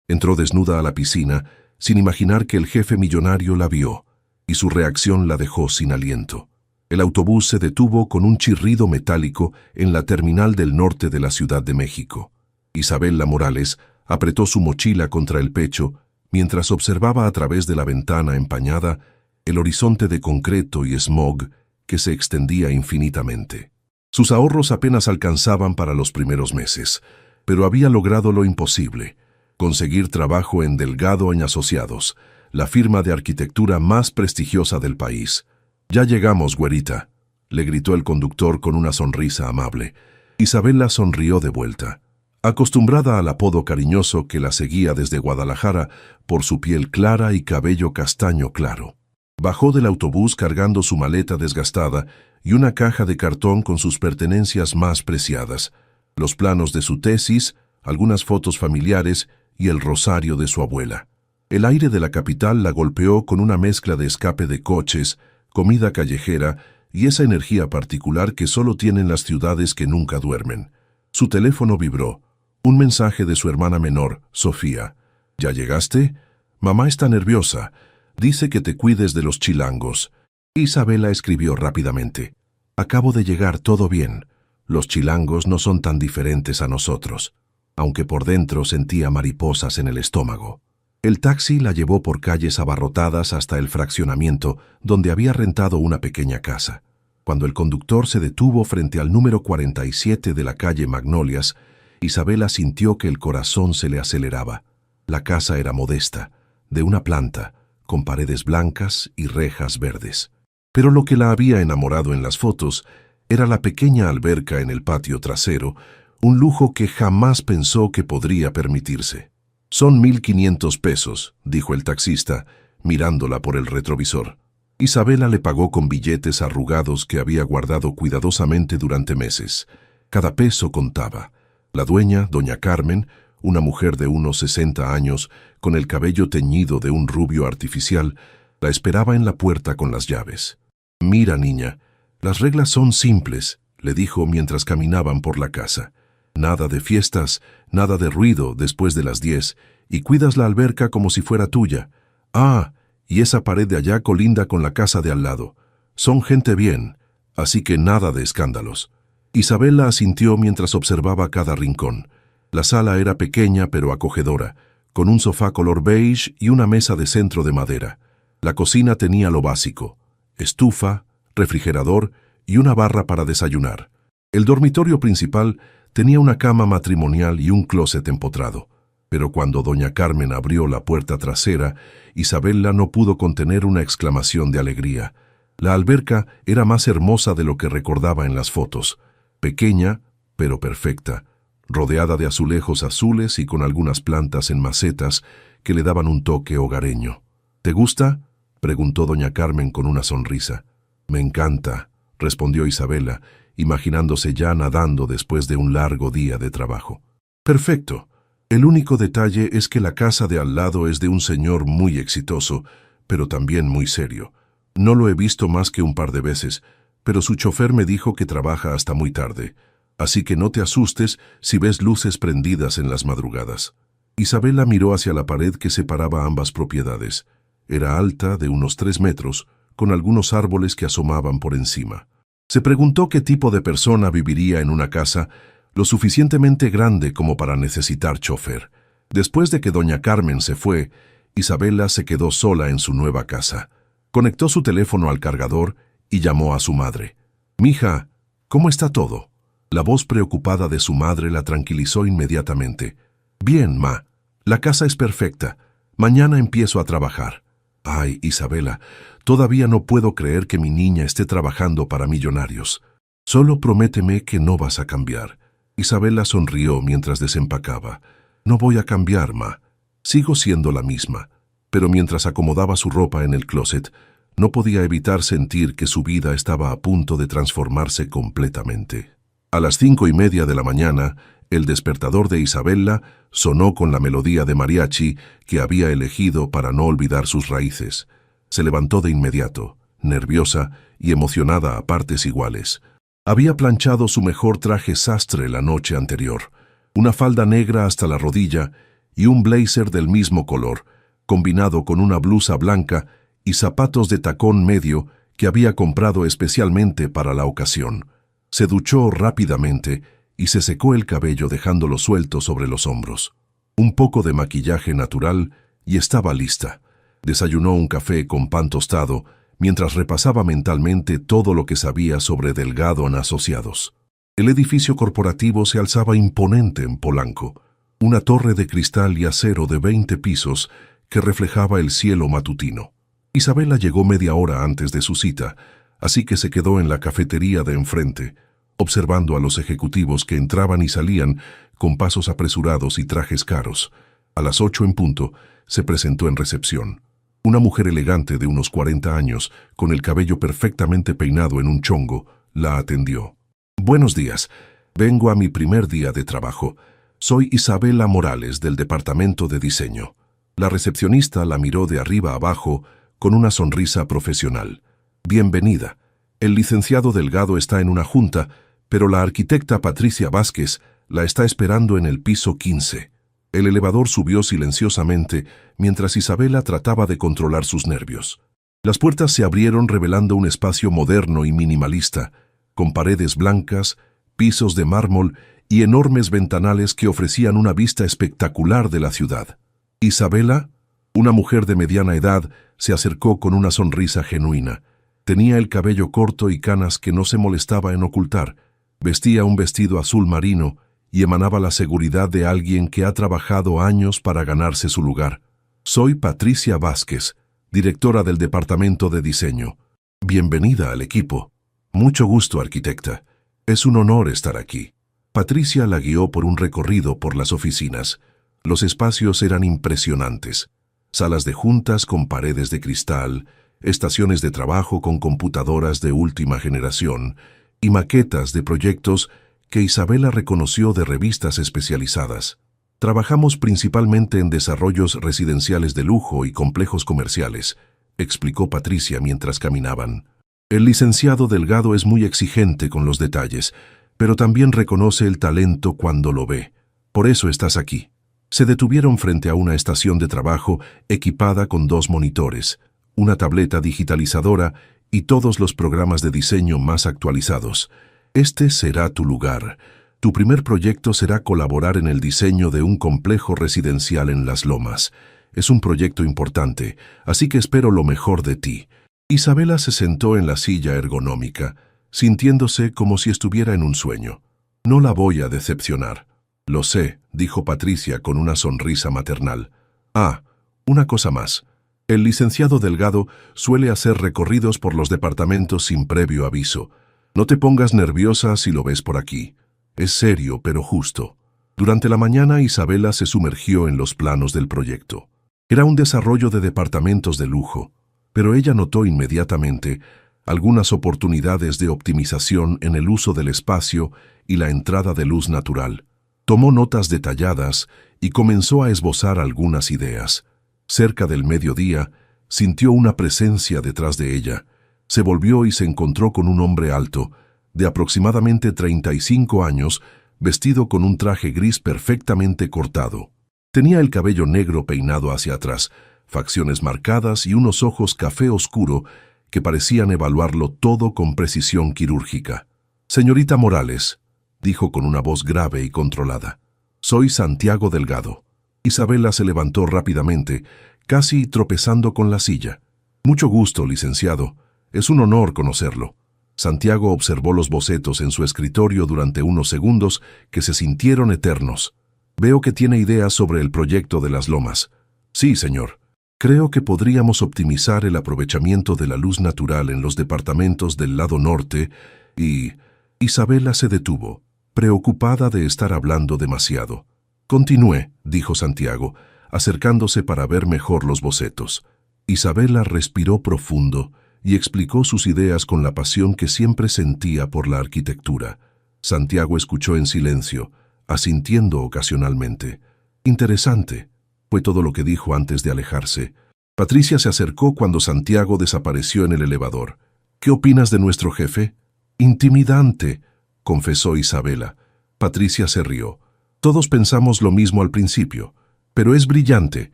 Entró desnuda a la piscina, sin imaginar que el jefe millonario la vio, y su reacción la dejó sin aliento. El autobús se detuvo con un chirrido metálico en la terminal del norte de la Ciudad de México. Isabela Morales apretó su mochila contra el pecho mientras observaba a través de la ventana empañada el horizonte de concreto y smog que se extendía infinitamente. Sus ahorros apenas alcanzaban para los primeros meses, pero había logrado lo imposible: conseguir trabajo en Delgado & Asociados, la firma de arquitectura más prestigiosa del país. «Ya llegamos, güerita», le gritó el conductor con una sonrisa amable. Isabela sonrió de vuelta. Acostumbrada al apodo cariñoso que la seguía desde Guadalajara por su piel clara y cabello castaño claro. Bajó del autobús cargando su maleta desgastada y una caja de cartón con sus pertenencias más preciadas: los planos de su tesis, algunas fotos familiares y el rosario de su abuela. El aire de la capital la golpeó con una mezcla de escape de coches, comida callejera y esa energía particular que solo tienen las ciudades que nunca duermen. Su teléfono vibró. Un mensaje de su hermana menor, Sofía. «¿Ya llegaste? Mamá está nerviosa. Dice que te cuides de los chilangos». Isabela escribió rápidamente: «Acabo de llegar, todo bien. Los chilangos no son tan diferentes a nosotros», aunque por dentro sentía mariposas en el estómago. El taxi la llevó por calles abarrotadas hasta el fraccionamiento donde había rentado una pequeña casa. Cuando el conductor se detuvo frente al número 47 de la calle Magnolias, Isabela sintió que el corazón se le aceleraba. La casa era modesta, de una planta, con paredes blancas y rejas verdes. Pero lo que la había enamorado en las fotos era la pequeña alberca en el patio trasero, un lujo que jamás pensó que podría permitirse. «Son 1,500 pesos», dijo el taxista, mirándola por el retrovisor. Isabela le pagó con billetes arrugados que había guardado cuidadosamente durante meses. Cada peso contaba. La dueña, doña Carmen, una mujer de unos 60 años, con el cabello teñido de un rubio artificial, la esperaba en la puerta con las llaves. «Mira, niña, las reglas son simples», le dijo mientras caminaban por la casa. «Nada de fiestas, nada de ruido después de las 10, y cuidas la alberca como si fuera tuya. Ah, y esa pared de allá colinda con la casa de al lado. Son gente bien, así que nada de escándalos». Isabela asintió mientras observaba cada rincón. La sala era pequeña pero acogedora, con un sofá color beige y una mesa de centro de madera. La cocina tenía lo básico: estufa, refrigerador y una barra para desayunar. El dormitorio principal tenía una cama matrimonial y un closet empotrado. Pero cuando doña Carmen abrió la puerta trasera, Isabela no pudo contener una exclamación de alegría. La alberca era más hermosa de lo que recordaba en las fotos. Pequeña, pero perfecta, rodeada de azulejos azules y con algunas plantas en macetas que le daban un toque hogareño. «¿Te gusta?», preguntó doña Carmen con una sonrisa. «Me encanta», respondió Isabela, imaginándose ya nadando después de un largo día de trabajo. «Perfecto. El único detalle es que la casa de al lado es de un señor muy exitoso, pero también muy serio. No lo he visto más que un par de veces, pero su chofer me dijo que trabaja hasta muy tarde, así que no te asustes si ves luces prendidas en las madrugadas». Isabela miró hacia la pared que separaba ambas propiedades. Era alta, de unos 3 metros, con algunos árboles que asomaban por encima. Se preguntó qué tipo de persona viviría en una casa lo suficientemente grande como para necesitar chofer. Después de que doña Carmen se fue, Isabela se quedó sola en su nueva casa. Conectó su teléfono al cargador y llamó a su madre. «Mija, ¿cómo está todo?». La voz preocupada de su madre la tranquilizó inmediatamente. «Bien, ma. La casa es perfecta. Mañana empiezo a trabajar». «Ay, Isabela, todavía no puedo creer que mi niña esté trabajando para millonarios. Solo prométeme que no vas a cambiar». Isabela sonrió mientras desempacaba. «No voy a cambiar, ma. Sigo siendo la misma». Pero mientras acomodaba su ropa en el closet, no podía evitar sentir que su vida estaba a punto de transformarse completamente. A las 5:30 de la mañana, el despertador de Isabela sonó con la melodía de mariachi que había elegido para no olvidar sus raíces. Se levantó de inmediato, nerviosa y emocionada a partes iguales. Había planchado su mejor traje sastre la noche anterior, una falda negra hasta la rodilla y un blazer del mismo color, combinado con una blusa blanca y zapatos de tacón medio que había comprado especialmente para la ocasión. Se duchó rápidamente y se secó el cabello dejándolo suelto sobre los hombros. Un poco de maquillaje natural y estaba lista. Desayunó un café con pan tostado mientras repasaba mentalmente todo lo que sabía sobre Delgado & Asociados. El edificio corporativo se alzaba imponente en Polanco, una torre de cristal y acero de 20 pisos que reflejaba el cielo matutino. Isabela llegó media hora antes de su cita, así que se quedó en la cafetería de enfrente, observando a los ejecutivos que entraban y salían con pasos apresurados y trajes caros. A las 8 en punto, se presentó en recepción. Una mujer elegante de unos 40 años, con el cabello perfectamente peinado en un chongo, la atendió. «Buenos días. Vengo a mi primer día de trabajo. Soy Isabela Morales, del departamento de diseño». La recepcionista la miró de arriba a abajo con una sonrisa profesional. «Bienvenida. El licenciado Delgado está en una junta, pero la arquitecta Patricia Vázquez la está esperando en el piso 15». El elevador subió silenciosamente mientras Isabela trataba de controlar sus nervios. Las puertas se abrieron revelando un espacio moderno y minimalista, con paredes blancas, pisos de mármol y enormes ventanales que ofrecían una vista espectacular de la ciudad. Isabela, una mujer de mediana edad, se acercó con una sonrisa genuina. Tenía el cabello corto y canas que no se molestaba en ocultar. Vestía un vestido azul marino y emanaba la seguridad de alguien que ha trabajado años para ganarse su lugar. «Soy Patricia Vázquez, directora del departamento de diseño. Bienvenida al equipo». «Mucho gusto, arquitecta. Es un honor estar aquí». Patricia la guió por un recorrido por las oficinas. Los espacios eran impresionantes. Salas de juntas con paredes de cristal, estaciones de trabajo con computadoras de última generación y maquetas de proyectos que Isabela reconoció de revistas especializadas. «Trabajamos principalmente en desarrollos residenciales de lujo y complejos comerciales», explicó Patricia mientras caminaban. «El licenciado Delgado es muy exigente con los detalles, pero también reconoce el talento cuando lo ve. Por eso estás aquí». Se detuvieron frente a una estación de trabajo equipada con 2 monitores, una tableta digitalizadora y todos los programas de diseño más actualizados. «Este será tu lugar. Tu primer proyecto será colaborar en el diseño de un complejo residencial en Las Lomas. Es un proyecto importante, así que espero lo mejor de ti». Isabela se sentó en la silla ergonómica, sintiéndose como si estuviera en un sueño. «No la voy a decepcionar». «Lo sé», dijo Patricia con una sonrisa maternal. «Ah, una cosa más. El licenciado Delgado suele hacer recorridos por los departamentos sin previo aviso. No te pongas nerviosa si lo ves por aquí. Es serio, pero justo». Durante la mañana, Isabela se sumergió en los planos del proyecto. Era un desarrollo de departamentos de lujo, pero ella notó inmediatamente algunas oportunidades de optimización en el uso del espacio y la entrada de luz natural. Tomó notas detalladas y comenzó a esbozar algunas ideas. Cerca del mediodía, sintió una presencia detrás de ella. Se volvió y se encontró con un hombre alto, de aproximadamente 35 años, vestido con un traje gris perfectamente cortado. Tenía el cabello negro peinado hacia atrás, facciones marcadas y unos ojos café oscuro que parecían evaluarlo todo con precisión quirúrgica. «Señorita Morales», dijo con una voz grave y controlada, «soy Santiago Delgado». Isabela se levantó rápidamente, casi tropezando con la silla. «Mucho gusto, licenciado. Es un honor conocerlo». Santiago observó los bocetos en su escritorio durante unos segundos que se sintieron eternos. «Veo que tiene ideas sobre el proyecto de Las Lomas». «Sí, señor. Creo que podríamos optimizar el aprovechamiento de la luz natural en los departamentos del lado norte y...» Isabela se detuvo, preocupada de estar hablando demasiado. «Continúe», dijo Santiago, acercándose para ver mejor los bocetos. Isabela respiró profundo y explicó sus ideas con la pasión que siempre sentía por la arquitectura. Santiago escuchó en silencio, asintiendo ocasionalmente. «Interesante», fue todo lo que dijo antes de alejarse. Patricia se acercó cuando Santiago desapareció en el elevador. «¿Qué opinas de nuestro jefe?» «Intimidante», confesó Isabela. Patricia se rió. «Todos pensamos lo mismo al principio. pero es brillante,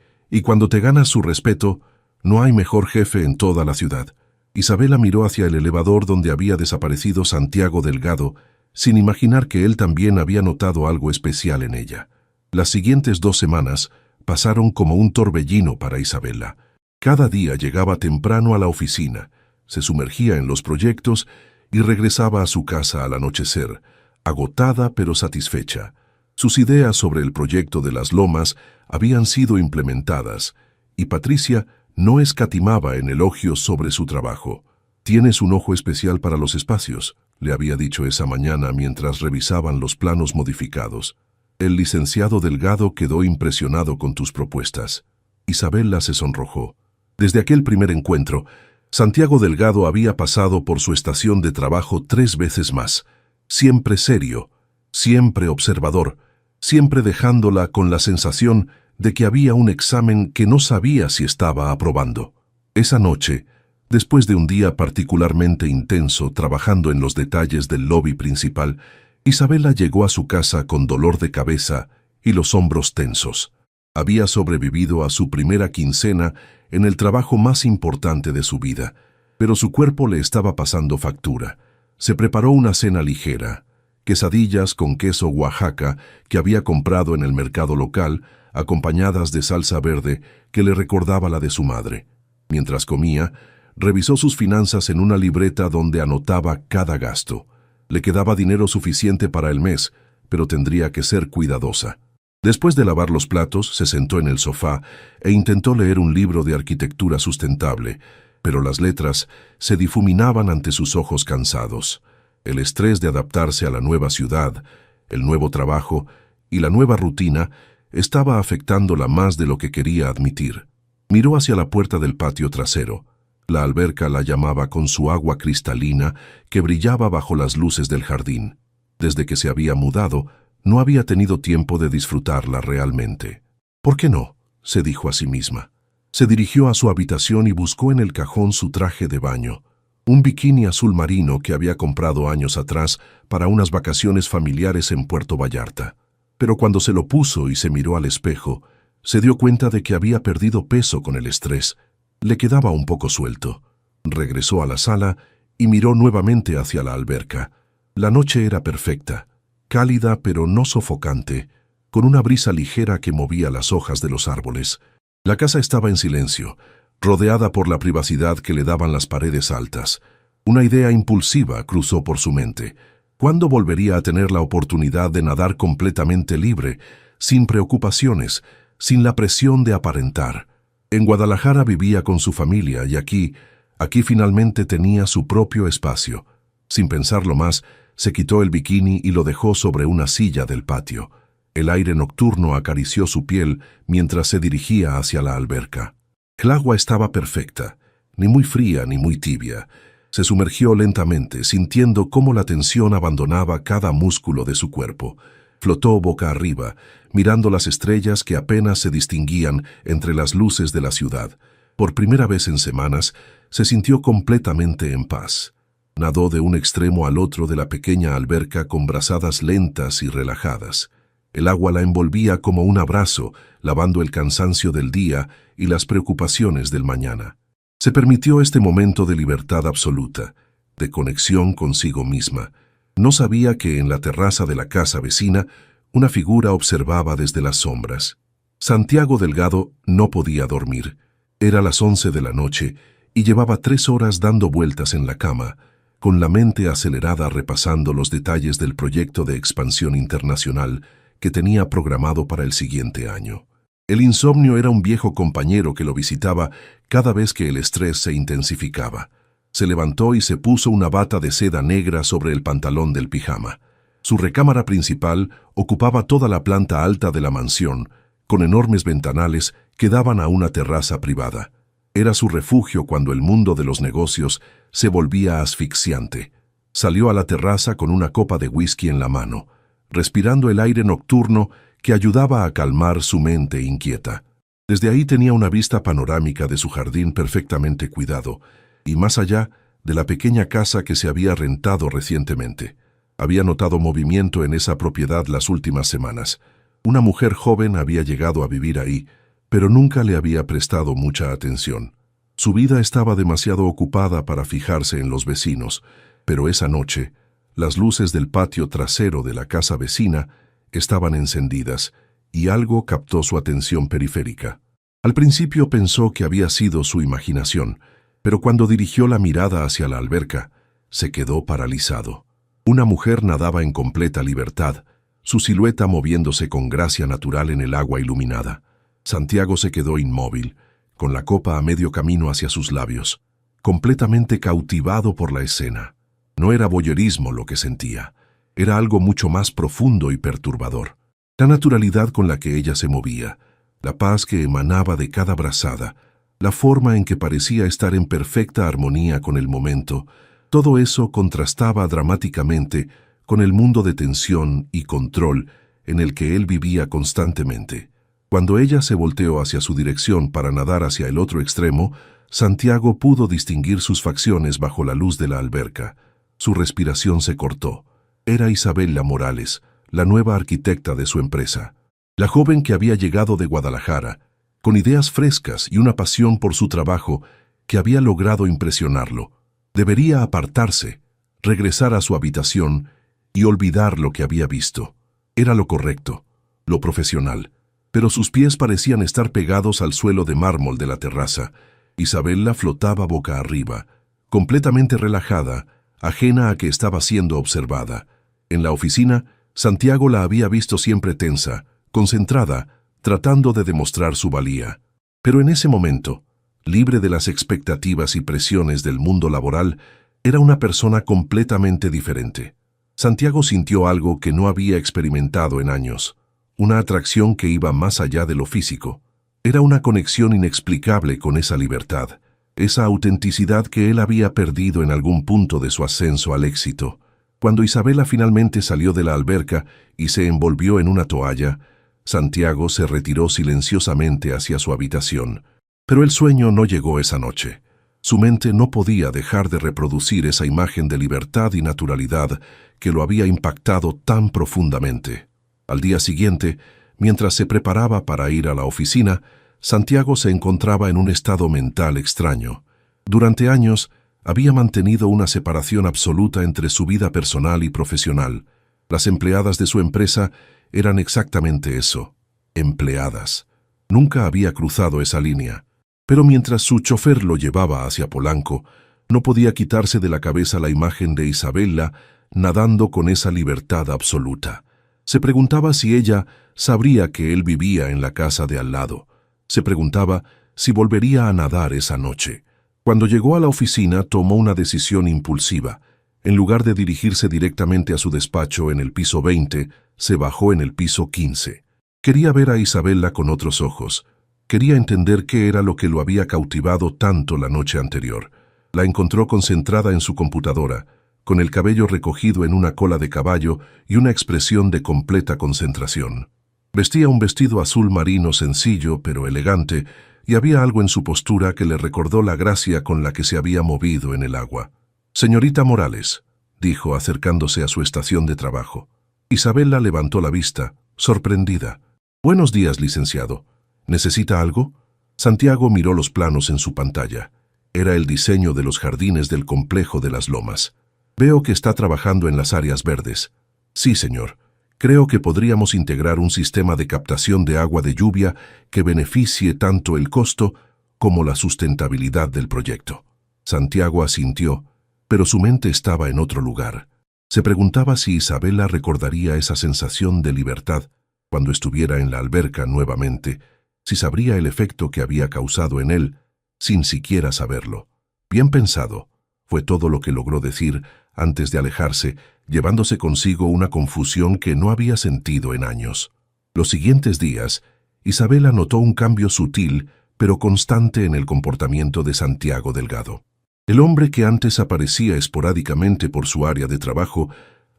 y cuando te ganas su respeto, no hay mejor jefe en toda la ciudad. Isabela miró hacia el elevador donde había desaparecido Santiago Delgado, sin imaginar que él también había notado algo especial en ella. Las siguientes 2 semanas pasaron como un torbellino para Isabela. Cada día llegaba temprano a la oficina, se sumergía en los proyectos y regresaba a su casa al anochecer, agotada pero satisfecha. Sus ideas sobre el proyecto de las lomas habían sido implementadas, y Patricia no escatimaba en elogios sobre su trabajo. «Tienes un ojo especial para los espacios», le había dicho esa mañana mientras revisaban los planos modificados. «El licenciado Delgado quedó impresionado con tus propuestas». Isabela se sonrojó. Desde aquel primer encuentro, Santiago Delgado había pasado por su estación de trabajo 3 veces más, siempre serio, siempre observador, siempre dejándola con la sensación de que había un examen que no sabía si estaba aprobando. Esa noche, después de un día particularmente intenso trabajando en los detalles del lobby principal, Isabela llegó a su casa con dolor de cabeza y los hombros tensos. Había sobrevivido a su primera quincena en el trabajo más importante de su vida, pero su cuerpo le estaba pasando factura. Se preparó una cena ligera, quesadillas con queso Oaxaca que había comprado en el mercado local, acompañadas de salsa verde que le recordaba la de su madre. Mientras comía, revisó sus finanzas en una libreta donde anotaba cada gasto. Le quedaba dinero suficiente para el mes, pero tendría que ser cuidadosa. Después de lavar los platos, se sentó en el sofá e intentó leer un libro de arquitectura sustentable, pero las letras se difuminaban ante sus ojos cansados. El estrés de adaptarse a la nueva ciudad, el nuevo trabajo y la nueva rutina estaba afectándola más de lo que quería admitir. Miró hacia la puerta del patio trasero. La alberca la llamaba con su agua cristalina que brillaba bajo las luces del jardín. Desde que se había mudado, no había tenido tiempo de disfrutarla realmente. «¿Por qué no?», se dijo a sí misma. Se dirigió a su habitación y buscó en el cajón su traje de baño, un bikini azul marino que había comprado años atrás para unas vacaciones familiares en Puerto Vallarta. Pero cuando se lo puso y se miró al espejo, se dio cuenta de que había perdido peso con el estrés. Le quedaba un poco suelto. Regresó a la sala y miró nuevamente hacia la alberca. La noche era perfecta, cálida pero no sofocante, con una brisa ligera que movía las hojas de los árboles. La casa estaba en silencio, rodeada por la privacidad que le daban las paredes altas. Una idea impulsiva cruzó por su mente. ¿Cuándo volvería a tener la oportunidad de nadar completamente libre, sin preocupaciones, sin la presión de aparentar? En Guadalajara vivía con su familia y aquí finalmente tenía su propio espacio. Sin pensarlo más, se quitó el bikini y lo dejó sobre una silla del patio. El aire nocturno acarició su piel mientras se dirigía hacia la alberca. El agua estaba perfecta, ni muy fría ni muy tibia. Se sumergió lentamente, sintiendo cómo la tensión abandonaba cada músculo de su cuerpo. Flotó boca arriba, mirando las estrellas que apenas se distinguían entre las luces de la ciudad. Por primera vez en semanas, se sintió completamente en paz. Nadó de un extremo al otro de la pequeña alberca con brazadas lentas y relajadas. El agua la envolvía como un abrazo, lavando el cansancio del día y las preocupaciones del mañana. Se permitió este momento de libertad absoluta, de conexión consigo misma. No sabía que en la terraza de la casa vecina una figura observaba desde las sombras. Santiago Delgado no podía dormir. Era las 11 de la noche y llevaba 3 horas dando vueltas en la cama, con la mente acelerada repasando los detalles del proyecto de expansión internacional que tenía programado para el siguiente año. El insomnio era un viejo compañero que lo visitaba cada vez que el estrés se intensificaba. Se levantó y se puso una bata de seda negra sobre el pantalón del pijama. Su recámara principal ocupaba toda la planta alta de la mansión, con enormes ventanales que daban a una terraza privada. Era su refugio cuando el mundo de los negocios se volvía asfixiante. Salió a la terraza con una copa de whisky en la mano, respirando el aire nocturno que ayudaba a calmar su mente inquieta. Desde ahí tenía una vista panorámica de su jardín perfectamente cuidado, y más allá de la pequeña casa que se había rentado recientemente. Había notado movimiento en esa propiedad las últimas semanas. Una mujer joven había llegado a vivir ahí, pero nunca le había prestado mucha atención. Su vida estaba demasiado ocupada para fijarse en los vecinos, pero esa noche, las luces del patio trasero de la casa vecina estaban encendidas y algo captó su atención periférica. Al principio pensó que había sido su imaginación, pero cuando dirigió la mirada hacia la alberca, se quedó paralizado. Una mujer nadaba en completa libertad, su silueta moviéndose con gracia natural en el agua iluminada. Santiago se quedó inmóvil, con la copa a medio camino hacia sus labios, completamente cautivado por la escena. No era voyerismo lo que sentía, era algo mucho más profundo y perturbador. La naturalidad con la que ella se movía, la paz que emanaba de cada brazada, la forma en que parecía estar en perfecta armonía con el momento, todo eso contrastaba dramáticamente con el mundo de tensión y control en el que él vivía constantemente. Cuando ella se volteó hacia su dirección para nadar hacia el otro extremo, Santiago pudo distinguir sus facciones bajo la luz de la alberca. Su respiración se cortó. Era Isabela Morales, la nueva arquitecta de su empresa. La joven que había llegado de Guadalajara, con ideas frescas y una pasión por su trabajo que había logrado impresionarlo. Debería apartarse, regresar a su habitación y olvidar lo que había visto. Era lo correcto, lo profesional, pero sus pies parecían estar pegados al suelo de mármol de la terraza. Isabela flotaba boca arriba, completamente relajada, ajena a que estaba siendo observada. En la oficina, Santiago la había visto siempre tensa, concentrada, tratando de demostrar su valía. Pero en ese momento, libre de las expectativas y presiones del mundo laboral, era una persona completamente diferente. Santiago sintió algo que no había experimentado en años, una atracción que iba más allá de lo físico. Era una conexión inexplicable con esa libertad, esa autenticidad que él había perdido en algún punto de su ascenso al éxito. Cuando Isabela finalmente salió de la alberca y se envolvió en una toalla, Santiago se retiró silenciosamente hacia su habitación. Pero el sueño no llegó esa noche. Su mente no podía dejar de reproducir esa imagen de libertad y naturalidad que lo había impactado tan profundamente. Al día siguiente, mientras se preparaba para ir a la oficina, Santiago se encontraba en un estado mental extraño. Durante años, había mantenido una separación absoluta entre su vida personal y profesional. Las empleadas de su empresa eran exactamente eso, empleadas. Nunca había cruzado esa línea. Pero mientras su chofer lo llevaba hacia Polanco, no podía quitarse de la cabeza la imagen de Isabela nadando con esa libertad absoluta. Se preguntaba si ella sabría que él vivía en la casa de al lado. Se preguntaba si volvería a nadar esa noche. Cuando llegó a la oficina, tomó una decisión impulsiva. En lugar de dirigirse directamente a su despacho en el piso 20, se bajó en el piso 15. Quería ver a Isabela con otros ojos. Quería entender qué era lo que lo había cautivado tanto la noche anterior. La encontró concentrada en su computadora, con el cabello recogido en una cola de caballo y una expresión de completa concentración. Vestía un vestido azul marino sencillo pero elegante, y había algo en su postura que le recordó la gracia con la que se había movido en el agua. «Señorita Morales», dijo acercándose a su estación de trabajo. Isabela levantó la vista, sorprendida. «Buenos días, licenciado. ¿Necesita algo?» Santiago miró los planos en su pantalla. Era el diseño de los jardines del complejo de las Lomas. «Veo que está trabajando en las áreas verdes». «Sí, señor. Creo que podríamos integrar un sistema de captación de agua de lluvia que beneficie tanto el costo como la sustentabilidad del proyecto». Santiago asintió, pero su mente estaba en otro lugar. Se preguntaba si Isabela recordaría esa sensación de libertad cuando estuviera en la alberca nuevamente, si sabría el efecto que había causado en él, sin siquiera saberlo. «Bien pensado», fue todo lo que logró decir antes de alejarse, llevándose consigo una confusión que no había sentido en años. Los siguientes días, Isabela notó un cambio sutil pero constante en el comportamiento de Santiago Delgado. El hombre que antes aparecía esporádicamente por su área de trabajo,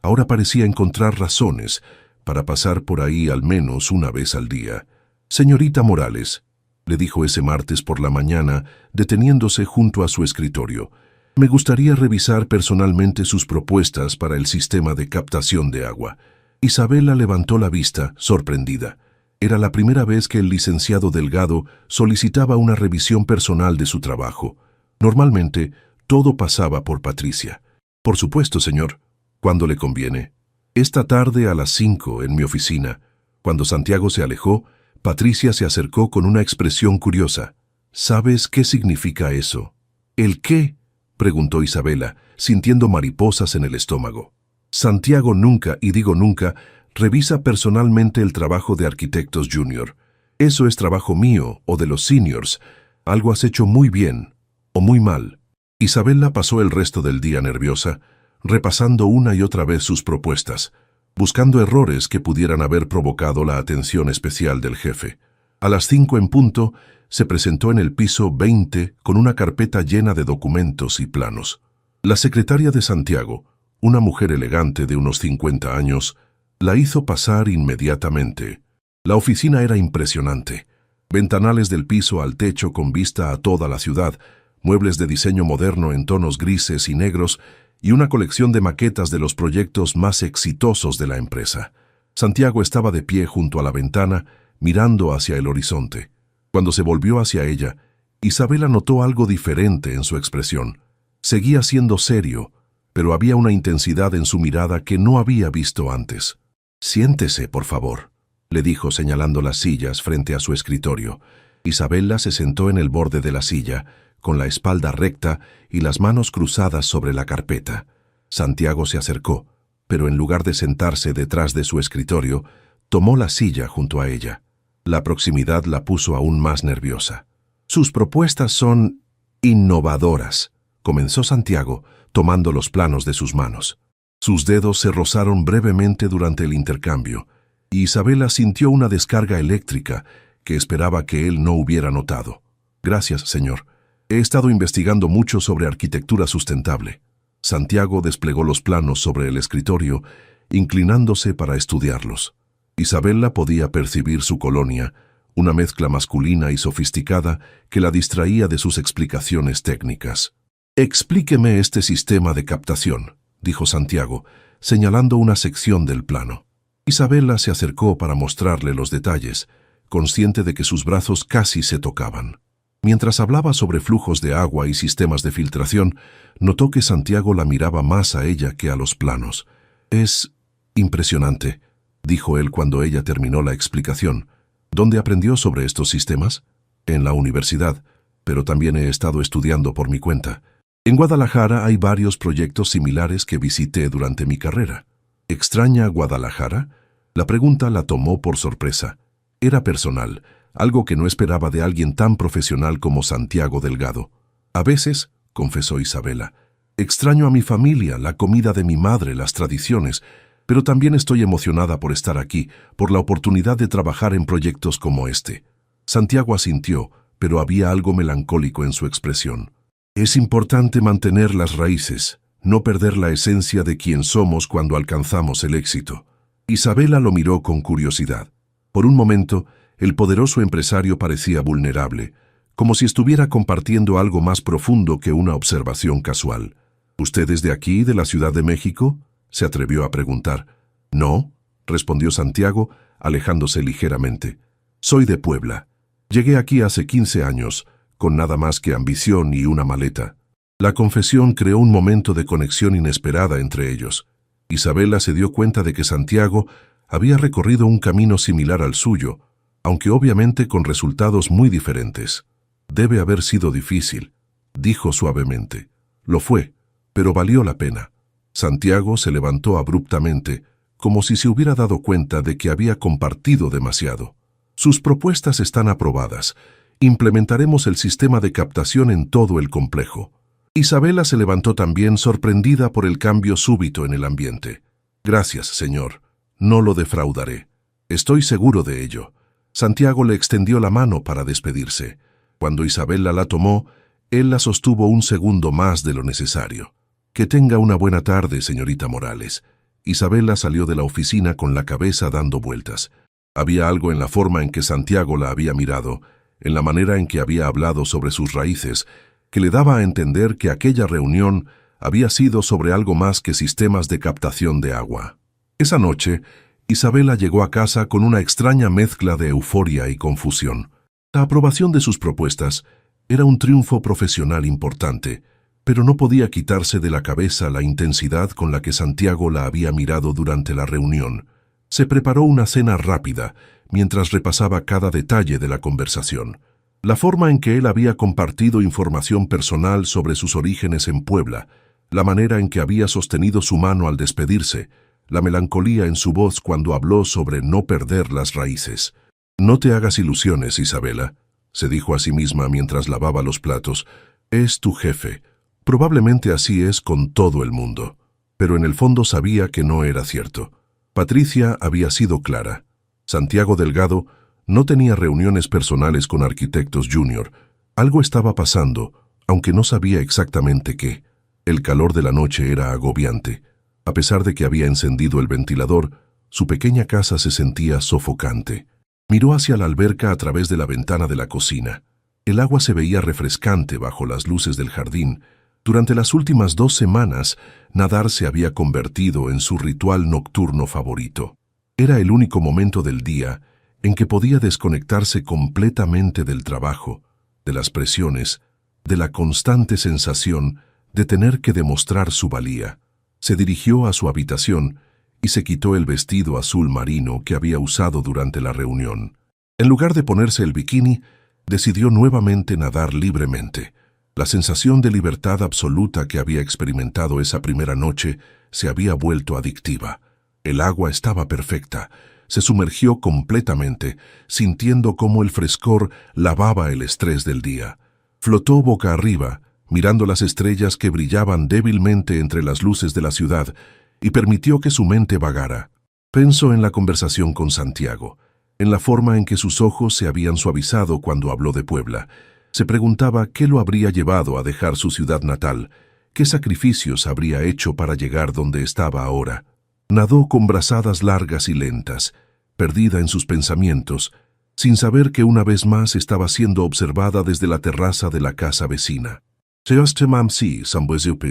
ahora parecía encontrar razones para pasar por ahí al menos una vez al día. «Señorita Morales», le dijo ese martes por la mañana, deteniéndose junto a su escritorio, «me gustaría revisar personalmente sus propuestas para el sistema de captación de agua». Isabela levantó la vista, sorprendida. Era la primera vez que el licenciado Delgado solicitaba una revisión personal de su trabajo. Normalmente, todo pasaba por Patricia. Por supuesto, señor. ¿Cuándo le conviene? Esta tarde a las 5 en mi oficina. Cuando Santiago se alejó, Patricia se acercó con una expresión curiosa. ¿Sabes qué significa eso? ¿El qué?, preguntó Isabela, sintiendo mariposas en el estómago. Santiago nunca, y digo nunca, revisa personalmente el trabajo de Arquitectos Junior. Eso es trabajo mío o de los seniors. Algo has hecho muy bien o muy mal. Isabela pasó el resto del día nerviosa, repasando una y otra vez sus propuestas, buscando errores que pudieran haber provocado la atención especial del jefe. A las 5 en punto, se presentó en el piso 20 con una carpeta llena de documentos y planos. La secretaria de Santiago, una mujer elegante de unos 50 años, la hizo pasar inmediatamente. La oficina era impresionante. Ventanales del piso al techo con vista a toda la ciudad, muebles de diseño moderno en tonos grises y negros y una colección de maquetas de los proyectos más exitosos de la empresa. Santiago estaba de pie junto a la ventana, mirando hacia el horizonte. Cuando se volvió hacia ella, Isabela notó algo diferente en su expresión. Seguía siendo serio, pero había una intensidad en su mirada que no había visto antes. «Siéntese, por favor», le dijo señalando las sillas frente a su escritorio. Isabela se sentó en el borde de la silla, con la espalda recta y las manos cruzadas sobre la carpeta. Santiago se acercó, pero en lugar de sentarse detrás de su escritorio, tomó la silla junto a ella. La proximidad la puso aún más nerviosa. «Sus propuestas son innovadoras», comenzó Santiago, tomando los planos de sus manos. Sus dedos se rozaron brevemente durante el intercambio, y Isabela sintió una descarga eléctrica que esperaba que él no hubiera notado. «Gracias, señor. He estado investigando mucho sobre arquitectura sustentable». Santiago desplegó los planos sobre el escritorio, inclinándose para estudiarlos. Isabela podía percibir su colonia, una mezcla masculina y sofisticada que la distraía de sus explicaciones técnicas. «Explíqueme este sistema de captación», dijo Santiago, señalando una sección del plano. Isabela se acercó para mostrarle los detalles, consciente de que sus brazos casi se tocaban. Mientras hablaba sobre flujos de agua y sistemas de filtración, notó que Santiago la miraba más a ella que a los planos. «Es impresionante», dijo él cuando ella terminó la explicación. «¿Dónde aprendió sobre estos sistemas?» «En la universidad, pero también he estado estudiando por mi cuenta. En Guadalajara hay varios proyectos similares que visité durante mi carrera». «¿Extraña Guadalajara?». La pregunta la tomó por sorpresa. Era personal, algo que no esperaba de alguien tan profesional como Santiago Delgado. «A veces», confesó Isabela, «extraño a mi familia, la comida de mi madre, las tradiciones, pero también estoy emocionada por estar aquí, por la oportunidad de trabajar en proyectos como este». Santiago asintió, pero había algo melancólico en su expresión. «Es importante mantener las raíces, no perder la esencia de quién somos cuando alcanzamos el éxito». Isabela lo miró con curiosidad. Por un momento, el poderoso empresario parecía vulnerable, como si estuviera compartiendo algo más profundo que una observación casual. «¿Usted es de aquí, de la Ciudad de México?», se atrevió a preguntar. «No», respondió Santiago, alejándose ligeramente. «Soy de Puebla. Llegué aquí hace 15 años, con nada más que ambición y una maleta». La confesión creó un momento de conexión inesperada entre ellos. Isabela se dio cuenta de que Santiago había recorrido un camino similar al suyo, aunque obviamente con resultados muy diferentes. «Debe haber sido difícil», dijo suavemente. «Lo fue, pero valió la pena». Santiago se levantó abruptamente, como si se hubiera dado cuenta de que había compartido demasiado. «Sus propuestas están aprobadas. Implementaremos el sistema de captación en todo el complejo». Isabela se levantó también, sorprendida por el cambio súbito en el ambiente. «Gracias, señor. No lo defraudaré. Estoy seguro de ello». Santiago le extendió la mano para despedirse. Cuando Isabela la tomó, él la sostuvo un segundo más de lo necesario. «Que tenga una buena tarde, señorita Morales». Isabela salió de la oficina con la cabeza dando vueltas. Había algo en la forma en que Santiago la había mirado, en la manera en que había hablado sobre sus raíces, que le daba a entender que aquella reunión había sido sobre algo más que sistemas de captación de agua. Esa noche, Isabela llegó a casa con una extraña mezcla de euforia y confusión. La aprobación de sus propuestas era un triunfo profesional importante, pero no podía quitarse de la cabeza la intensidad con la que Santiago la había mirado durante la reunión. Se preparó una cena rápida, mientras repasaba cada detalle de la conversación. La forma en que él había compartido información personal sobre sus orígenes en Puebla, la manera en que había sostenido su mano al despedirse, la melancolía en su voz cuando habló sobre no perder las raíces. «No te hagas ilusiones, Isabela», se dijo a sí misma mientras lavaba los platos. «Es tu jefe. Probablemente así es con todo el mundo». Pero en el fondo sabía que no era cierto. Patricia había sido clara. Santiago Delgado no tenía reuniones personales con Arquitectos Junior. Algo estaba pasando, aunque no sabía exactamente qué. El calor de la noche era agobiante. A pesar de que había encendido el ventilador, su pequeña casa se sentía sofocante. Miró hacia la alberca a través de la ventana de la cocina. El agua se veía refrescante bajo las luces del jardín. Durante las últimas 2 semanas, nadar se había convertido en su ritual nocturno favorito. Era el único momento del día en que podía desconectarse completamente del trabajo, de las presiones, de la constante sensación de tener que demostrar su valía. Se dirigió a su habitación y se quitó el vestido azul marino que había usado durante la reunión. En lugar de ponerse el bikini, decidió nuevamente nadar libremente. La sensación de libertad absoluta que había experimentado esa primera noche se había vuelto adictiva. El agua estaba perfecta. Se sumergió completamente, sintiendo cómo el frescor lavaba el estrés del día. Flotó boca arriba, mirando las estrellas que brillaban débilmente entre las luces de la ciudad, y permitió que su mente vagara. Pensó en la conversación con Santiago, en la forma en que sus ojos se habían suavizado cuando habló de Puebla. Se preguntaba qué lo habría llevado a dejar su ciudad natal, qué sacrificios habría hecho para llegar donde estaba ahora. Nadó con brazadas largas y lentas, perdida en sus pensamientos, sin saber que una vez más estaba siendo observada desde la terraza de la casa vecina.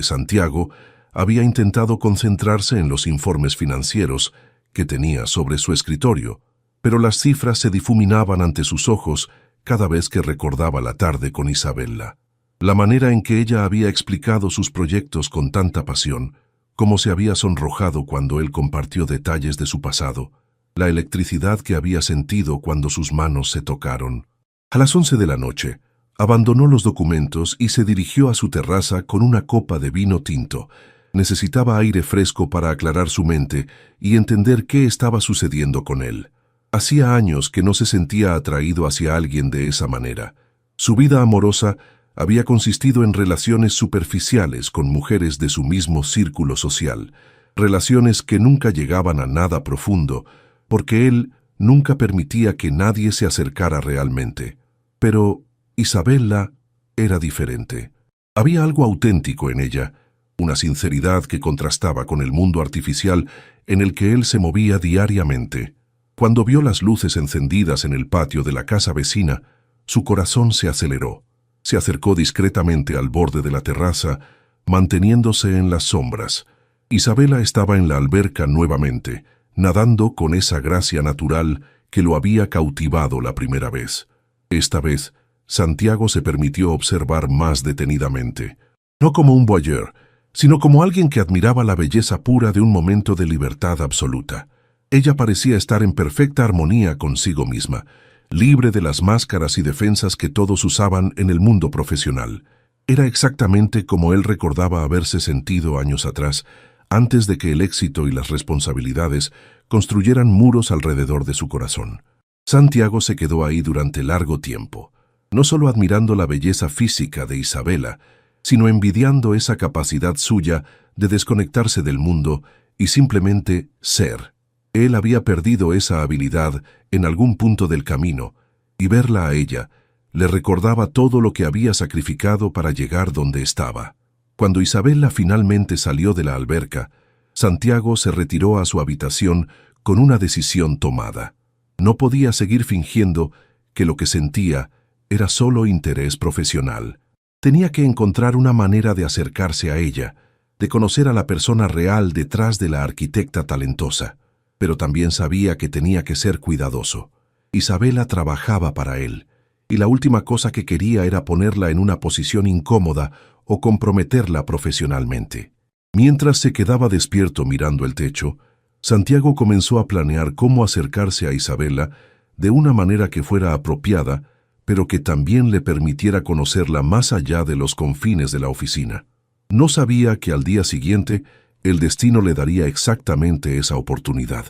Santiago había intentado concentrarse en los informes financieros que tenía sobre su escritorio, pero las cifras se difuminaban ante sus ojos cada vez que recordaba la tarde con Isabela. La manera en que ella había explicado sus proyectos con tanta pasión, cómo se había sonrojado cuando él compartió detalles de su pasado, la electricidad que había sentido cuando sus manos se tocaron. A las 11 de la noche, abandonó los documentos y se dirigió a su terraza con una copa de vino tinto. Necesitaba aire fresco para aclarar su mente y entender qué estaba sucediendo con él. Hacía años que no se sentía atraído hacia alguien de esa manera. Su vida amorosa había consistido en relaciones superficiales con mujeres de su mismo círculo social, relaciones que nunca llegaban a nada profundo, porque él nunca permitía que nadie se acercara realmente. Pero Isabela era diferente. Había algo auténtico en ella, una sinceridad que contrastaba con el mundo artificial en el que él se movía diariamente. Cuando vio las luces encendidas en el patio de la casa vecina, su corazón se aceleró. Se acercó discretamente al borde de la terraza, manteniéndose en las sombras. Isabela estaba en la alberca nuevamente, nadando con esa gracia natural que lo había cautivado la primera vez. Esta vez, Santiago se permitió observar más detenidamente. No como un voyeur, sino como alguien que admiraba la belleza pura de un momento de libertad absoluta. Ella parecía estar en perfecta armonía consigo misma, libre de las máscaras y defensas que todos usaban en el mundo profesional. Era exactamente como él recordaba haberse sentido años atrás, antes de que el éxito y las responsabilidades construyeran muros alrededor de su corazón. Santiago se quedó ahí durante largo tiempo, no solo admirando la belleza física de Isabela, sino envidiando esa capacidad suya de desconectarse del mundo y simplemente ser. Él había perdido esa habilidad en algún punto del camino, y verla a ella le recordaba todo lo que había sacrificado para llegar donde estaba. Cuando Isabela finalmente salió de la alberca, Santiago se retiró a su habitación con una decisión tomada. No podía seguir fingiendo que lo que sentía era solo interés profesional. Tenía que encontrar una manera de acercarse a ella, de conocer a la persona real detrás de la arquitecta talentosa. pero también sabía que tenía que ser cuidadoso. Isabela trabajaba para él, y la última cosa que quería era ponerla en una posición incómoda o comprometerla profesionalmente. Mientras se quedaba despierto mirando el techo, Santiago comenzó a planear cómo acercarse a Isabela de una manera que fuera apropiada, pero que también le permitiera conocerla más allá de los confines de la oficina. No sabía que al día siguiente el destino le daría exactamente esa oportunidad.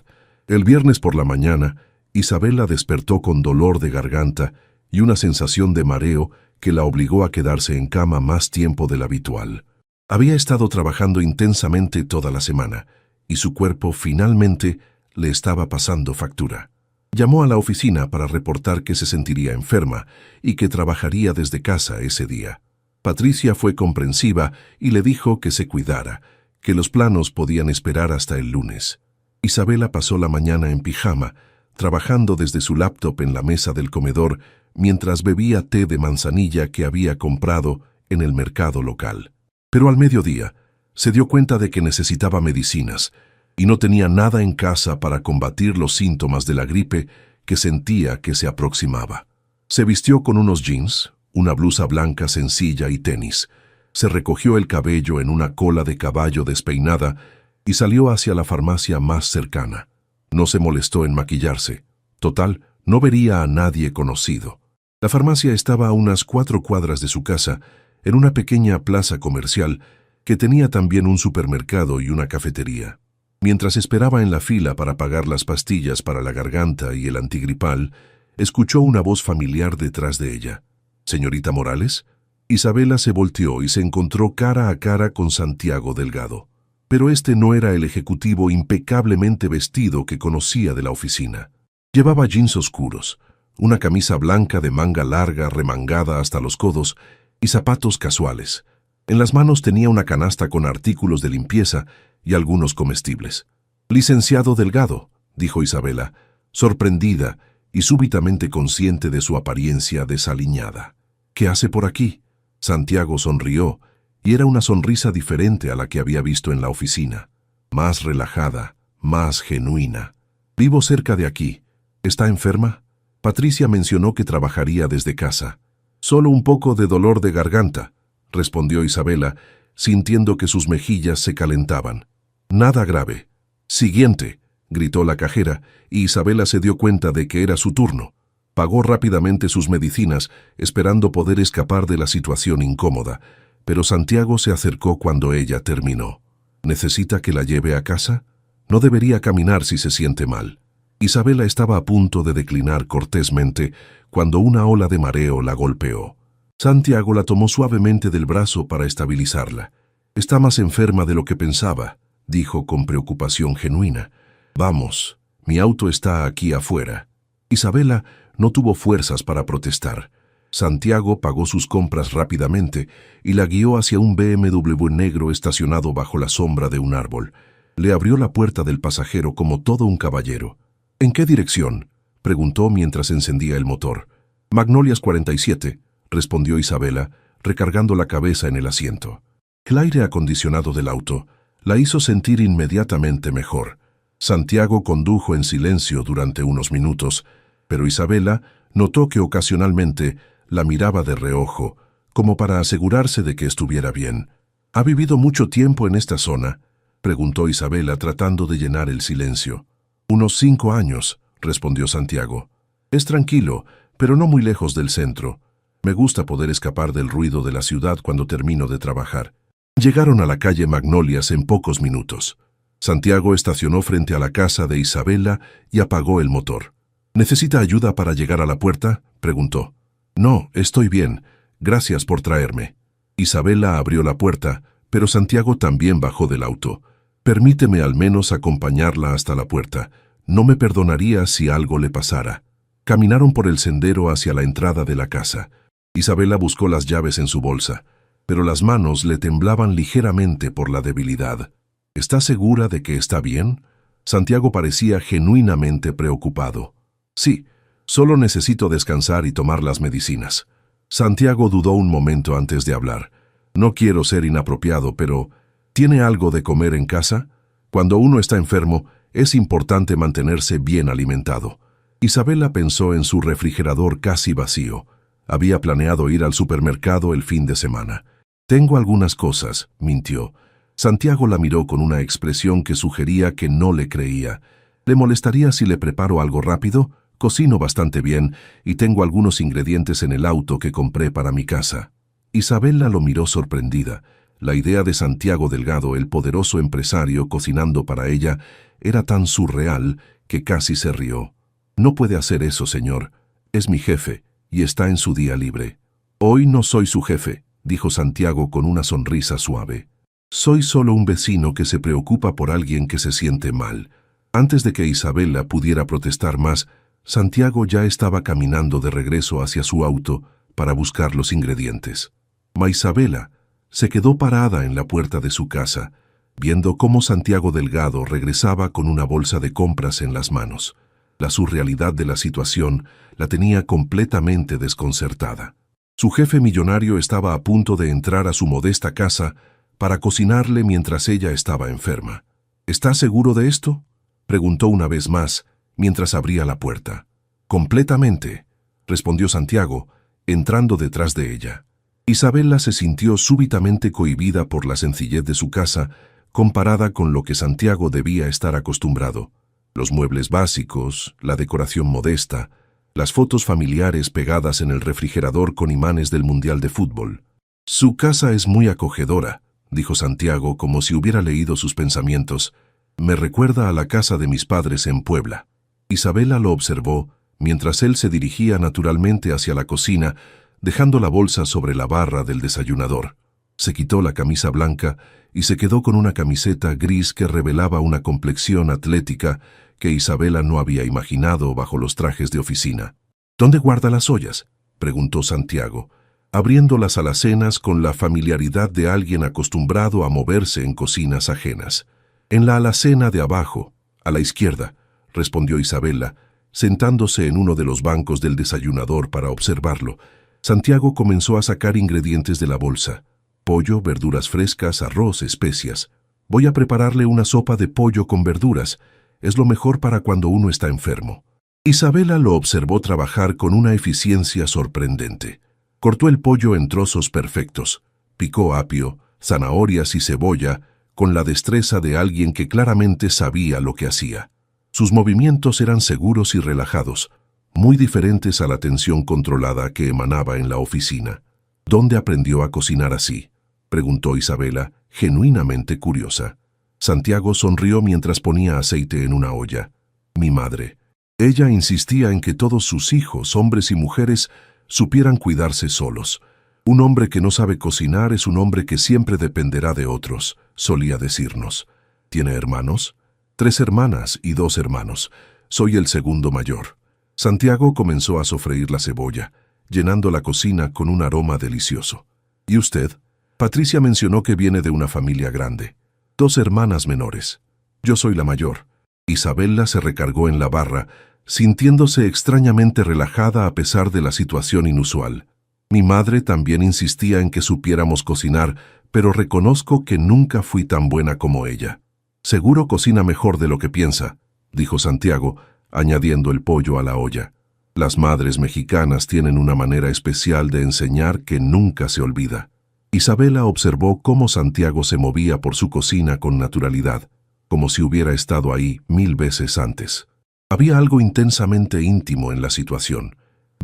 El viernes por la mañana, Isabela despertó con dolor de garganta y una sensación de mareo que la obligó a quedarse en cama más tiempo del habitual. Había estado trabajando intensamente toda la semana, y su cuerpo finalmente le estaba pasando factura. Llamó a la oficina para reportar que se sentiría enferma y que trabajaría desde casa ese día. Patricia fue comprensiva y le dijo que se cuidara, que los planos podían esperar hasta el lunes. Isabela pasó la mañana en pijama, trabajando desde su laptop en la mesa del comedor mientras bebía té de manzanilla que había comprado en el mercado local. Pero al mediodía se dio cuenta de que necesitaba medicinas y no tenía nada en casa para combatir los síntomas de la gripe que sentía que se aproximaba. Se vistió con unos jeans, una blusa blanca sencilla y tenis. Se recogió el cabello en una cola de caballo despeinada y salió hacia la farmacia más cercana. No se molestó en maquillarse. Total, no vería a nadie conocido. La farmacia estaba a unas 4 cuadras de su casa, en una pequeña plaza comercial que tenía también un supermercado y una cafetería. Mientras esperaba en la fila para pagar las pastillas para la garganta y el antigripal, escuchó una voz familiar detrás de ella. «¿Señorita Morales?» Isabela se volteó y se encontró cara a cara con Santiago Delgado. Pero este no era el ejecutivo impecablemente vestido que conocía de la oficina. Llevaba jeans oscuros, una camisa blanca de manga larga remangada hasta los codos y zapatos casuales. En las manos tenía una canasta con artículos de limpieza y algunos comestibles. «Licenciado Delgado», dijo Isabela, sorprendida y súbitamente consciente de su apariencia desaliñada. «¿Qué hace por aquí?» Santiago sonrió, y era una sonrisa diferente a la que había visto en la oficina. Más relajada, más genuina. «Vivo cerca de aquí. ¿Está enferma?» Patricia mencionó que trabajaría desde casa. «Solo un poco de dolor de garganta», respondió Isabela, sintiendo que sus mejillas se calentaban. «Nada grave». «Siguiente», gritó la cajera, y Isabela se dio cuenta de que era su turno. Pagó rápidamente sus medicinas, esperando poder escapar de la situación incómoda, pero Santiago se acercó cuando ella terminó. «¿Necesita que la lleve a casa? No debería caminar si se siente mal». Isabela estaba a punto de declinar cortésmente cuando una ola de mareo la golpeó. Santiago la tomó suavemente del brazo para estabilizarla. «Está más enferma de lo que pensaba», dijo con preocupación genuina. «Vamos, mi auto está aquí afuera». Isabela no tuvo fuerzas para protestar. Santiago pagó sus compras rápidamente y la guió hacia un BMW negro estacionado bajo la sombra de un árbol. Le abrió la puerta del pasajero como todo un caballero. «¿En qué dirección?», preguntó mientras encendía el motor. «Magnolias 47», respondió Isabela, recargando la cabeza en el asiento. El aire acondicionado del auto la hizo sentir inmediatamente mejor. Santiago condujo en silencio durante unos minutos, pero Isabela notó que ocasionalmente la miraba de reojo, como para asegurarse de que estuviera bien. «¿Ha vivido mucho tiempo en esta zona?», preguntó Isabela tratando de llenar el silencio. «Unos 5 años», respondió Santiago. «Es tranquilo, pero no muy lejos del centro. Me gusta poder escapar del ruido de la ciudad cuando termino de trabajar». Llegaron a la calle Magnolias en pocos minutos. Santiago estacionó frente a la casa de Isabela y apagó el motor. «¿Necesita ayuda para llegar a la puerta?», preguntó. «No, estoy bien. Gracias por traerme». Isabela abrió la puerta, pero Santiago también bajó del auto. «Permíteme al menos acompañarla hasta la puerta. No me perdonaría si algo le pasara». Caminaron por el sendero hacia la entrada de la casa. Isabela buscó las llaves en su bolsa, pero las manos le temblaban ligeramente por la debilidad. «¿Está segura de que está bien?». Santiago parecía genuinamente preocupado. «Sí, solo necesito descansar y tomar las medicinas». Santiago dudó un momento antes de hablar. «No quiero ser inapropiado, pero ¿tiene algo de comer en casa? Cuando uno está enfermo, Es importante mantenerse bien alimentado. Isabela pensó en su refrigerador casi vacío. Había planeado ir al supermercado el fin de semana. Tengo algunas cosas, mintió. Santiago la miró con una expresión que sugería que no le creía. ¿Le molestaría si le preparo algo rápido? Cocino bastante bien y tengo algunos ingredientes en el auto que compré para mi casa. Isabela lo miró sorprendida. La idea de Santiago Delgado, el poderoso empresario, cocinando para ella, era tan surreal que casi se rió. No puede hacer eso, señor. Es mi jefe y está en su día libre. Hoy no soy su jefe, dijo Santiago con una sonrisa suave. Soy solo un vecino que se preocupa por alguien que se siente mal. Antes de que Isabela pudiera protestar más, Santiago ya estaba caminando de regreso hacia su auto para buscar los ingredientes. Isabela se quedó parada en la puerta de su casa, viendo cómo Santiago Delgado regresaba con una bolsa de compras en las manos. La surrealidad de la situación la tenía completamente desconcertada. Su jefe millonario estaba a punto de entrar a su modesta casa para cocinarle mientras ella estaba enferma. ¿Está seguro de esto?, preguntó una vez más mientras abría la puerta. Completamente, respondió Santiago, entrando detrás de ella. Isabela se sintió súbitamente cohibida por la sencillez de su casa comparada con lo que Santiago debía estar acostumbrado. Los muebles básicos, la decoración modesta, las fotos familiares pegadas en el refrigerador con imanes del Mundial de Fútbol. Su casa es muy acogedora, dijo Santiago como si hubiera leído sus pensamientos. Me recuerda a la casa de mis padres en Puebla. Isabela lo observó mientras él se dirigía naturalmente hacia la cocina, dejando la bolsa sobre la barra del desayunador. Se quitó la camisa blanca y se quedó con una camiseta gris que revelaba una complexión atlética que Isabela no había imaginado bajo los trajes de oficina. ¿Dónde guarda las ollas?, preguntó Santiago, abriendo las alacenas con la familiaridad de alguien acostumbrado a moverse en cocinas ajenas. En la alacena de abajo, a la izquierda, respondió Isabela, sentándose en uno de los bancos del desayunador para observarlo. Santiago comenzó a sacar ingredientes de la bolsa: pollo, verduras frescas, arroz, especias. Voy a prepararle una sopa de pollo con verduras. Es lo mejor para cuando uno está enfermo. Isabela lo observó trabajar con una eficiencia sorprendente. Cortó el pollo en trozos perfectos, picó apio, zanahorias y cebolla con la destreza de alguien que claramente sabía lo que hacía. Sus movimientos eran seguros y relajados, muy diferentes a la tensión controlada que emanaba en la oficina. ¿Dónde aprendió a cocinar así?, preguntó Isabela, genuinamente curiosa. Santiago sonrió mientras ponía aceite en una olla. Mi madre. Ella insistía en que todos sus hijos, hombres y mujeres, supieran cuidarse solos. Un hombre que no sabe cocinar es un hombre que siempre dependerá de otros, solía decirnos. ¿Tiene hermanos? 3 hermanas y 2 hermanos. Soy el segundo mayor. Santiago comenzó a sofreír la cebolla, llenando la cocina con un aroma delicioso. ¿Y usted? Patricia mencionó que viene de una familia grande. 2 hermanas menores. Yo soy la mayor. Isabela se recargó en la barra, sintiéndose extrañamente relajada a pesar de la situación inusual. Mi madre también insistía en que supiéramos cocinar, pero reconozco que nunca fui tan buena como ella. Seguro cocina mejor de lo que piensa, dijo Santiago, añadiendo el pollo a la olla. Las madres mexicanas tienen una manera especial de enseñar que nunca se olvida. Isabela observó cómo Santiago se movía por su cocina con naturalidad, como si hubiera estado ahí 1000 veces antes. Había algo intensamente íntimo en la situación.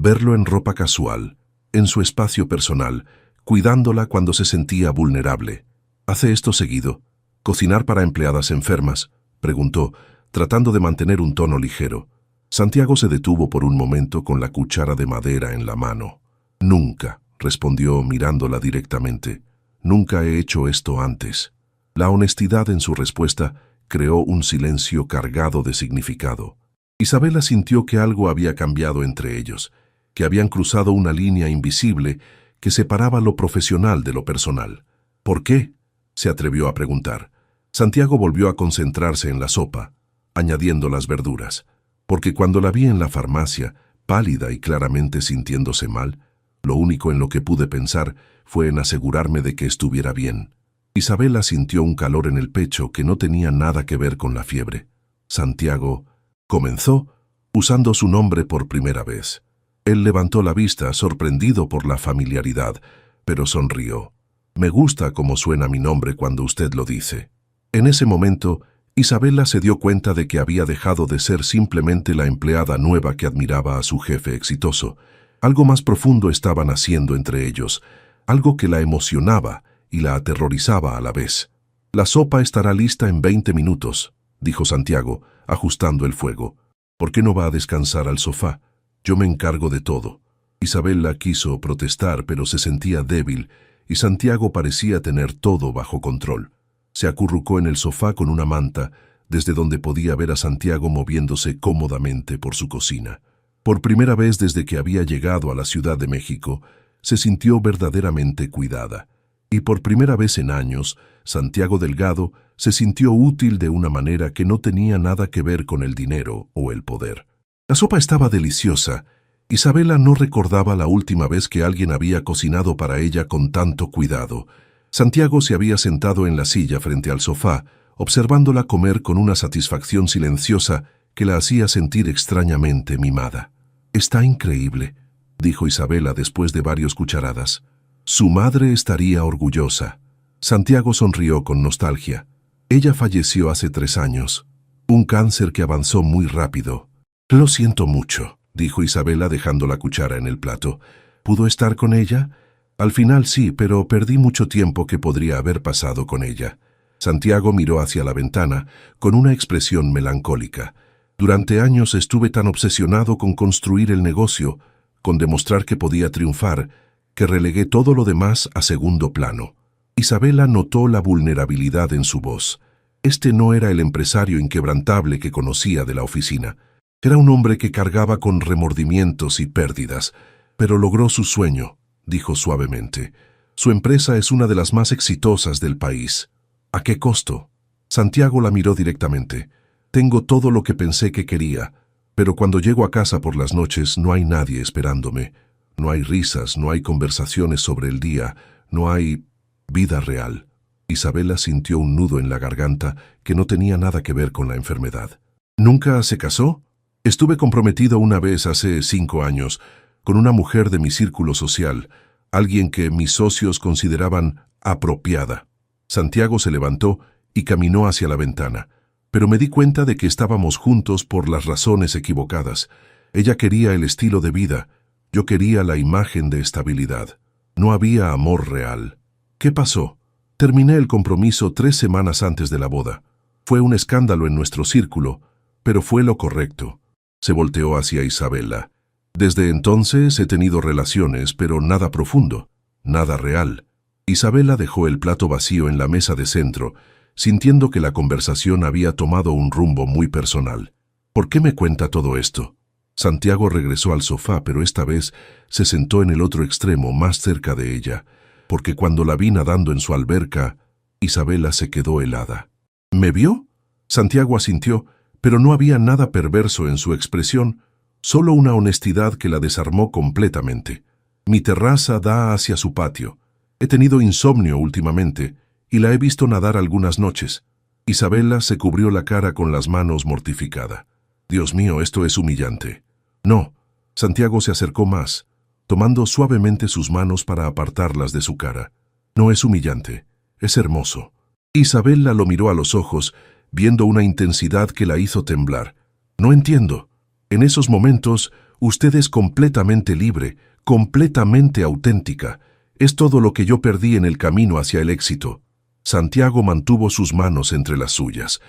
Verlo en ropa casual, en su espacio personal, cuidándola cuando se sentía vulnerable. ¿Hace esto seguido? ¿Cocinar para empleadas enfermas?, preguntó, tratando de mantener un tono ligero. Santiago se detuvo por un momento con la cuchara de madera en la mano. Nunca, respondió mirándola directamente. Nunca he hecho esto antes. La honestidad en su respuesta creó un silencio cargado de significado. Isabela sintió que algo había cambiado entre ellos, que habían cruzado una línea invisible que separaba lo profesional de lo personal. ¿Por qué?, se atrevió a preguntar. Santiago volvió a concentrarse en la sopa, añadiendo las verduras, porque cuando la vi en la farmacia, pálida y claramente sintiéndose mal, lo único en lo que pude pensar fue en asegurarme de que estuviera bien. Isabela sintió un calor en el pecho que no tenía nada que ver con la fiebre. Santiago, comenzó, usando su nombre por primera vez. Él levantó la vista, sorprendido por la familiaridad, pero sonrió. Me gusta cómo suena mi nombre cuando usted lo dice. En ese momento, Isabela se dio cuenta de que había dejado de ser simplemente la empleada nueva que admiraba a su jefe exitoso. Algo más profundo estaba naciendo entre ellos, algo que la emocionaba y la aterrorizaba a la vez. La sopa estará lista en 20 minutos, dijo Santiago, ajustando el fuego. ¿Por qué no va a descansar al sofá? Yo me encargo de todo. Isabela quiso protestar, pero se sentía débil, y Santiago parecía tener todo bajo control. Se acurrucó en el sofá con una manta, desde donde podía ver a Santiago moviéndose cómodamente por su cocina. Por primera vez desde que había llegado a la Ciudad de México, se sintió verdaderamente cuidada. Y por primera vez en años, Santiago Delgado se sintió útil de una manera que no tenía nada que ver con el dinero o el poder. La sopa estaba deliciosa. Isabela no recordaba la última vez que alguien había cocinado para ella con tanto cuidado. Santiago se había sentado en la silla frente al sofá, observándola comer con una satisfacción silenciosa que la hacía sentir extrañamente mimada. «Está increíble», dijo Isabela después de varias cucharadas. Su madre estaría orgullosa. Santiago sonrió con nostalgia. Ella falleció hace 3 años. Un cáncer que avanzó muy rápido. «Lo siento mucho», dijo Isabela dejando la cuchara en el plato. «¿Pudo estar con ella?» «Al final sí, pero perdí mucho tiempo que podría haber pasado con ella». Santiago miró hacia la ventana con una expresión melancólica. «Durante años estuve tan obsesionado con construir el negocio, con demostrar que podía triunfar, que relegué todo lo demás a segundo plano». Isabela notó la vulnerabilidad en su voz. Este no era el empresario inquebrantable que conocía de la oficina. Era un hombre que cargaba con remordimientos y pérdidas, pero logró su sueño, dijo suavemente. Su empresa es una de las más exitosas del país. ¿A qué costo? Santiago la miró directamente. Tengo todo lo que pensé que quería, pero cuando llego a casa por las noches no hay nadie esperándome. No hay risas, no hay conversaciones sobre el día, no hay vida real. Isabela sintió un nudo en la garganta que no tenía nada que ver con la enfermedad. ¿Nunca se casó? Estuve comprometido una vez hace 5 años con una mujer de mi círculo social, alguien que mis socios consideraban apropiada. Santiago se levantó y caminó hacia la ventana, pero me di cuenta de que estábamos juntos por las razones equivocadas. Ella quería el estilo de vida, yo quería la imagen de estabilidad. No había amor real. ¿Qué pasó? Terminé el compromiso 3 semanas antes de la boda. Fue un escándalo en nuestro círculo, pero fue lo correcto. Se volteó hacia Isabela. Desde entonces he tenido relaciones, pero nada profundo, nada real. Isabela dejó el plato vacío en la mesa de centro, sintiendo que la conversación había tomado un rumbo muy personal. ¿Por qué me cuenta todo esto? Santiago regresó al sofá, pero esta vez se sentó en el otro extremo, más cerca de ella, porque cuando la vi nadando en su alberca, Isabela se quedó helada. ¿Me vio? Santiago asintió, pero no había nada perverso en su expresión, solo una honestidad que la desarmó completamente. Mi terraza da hacia su patio. He tenido insomnio últimamente y la he visto nadar algunas noches. Isabela se cubrió la cara con las manos mortificada. Dios mío, esto es humillante. No. Santiago se acercó más, tomando suavemente sus manos para apartarlas de su cara. No es humillante, es hermoso. Isabela lo miró a los ojos, viendo una intensidad que la hizo temblar. No entiendo. En esos momentos, usted es completamente libre, completamente auténtica. Es todo lo que yo perdí en el camino hacia el éxito. Santiago mantuvo sus manos entre las suyas.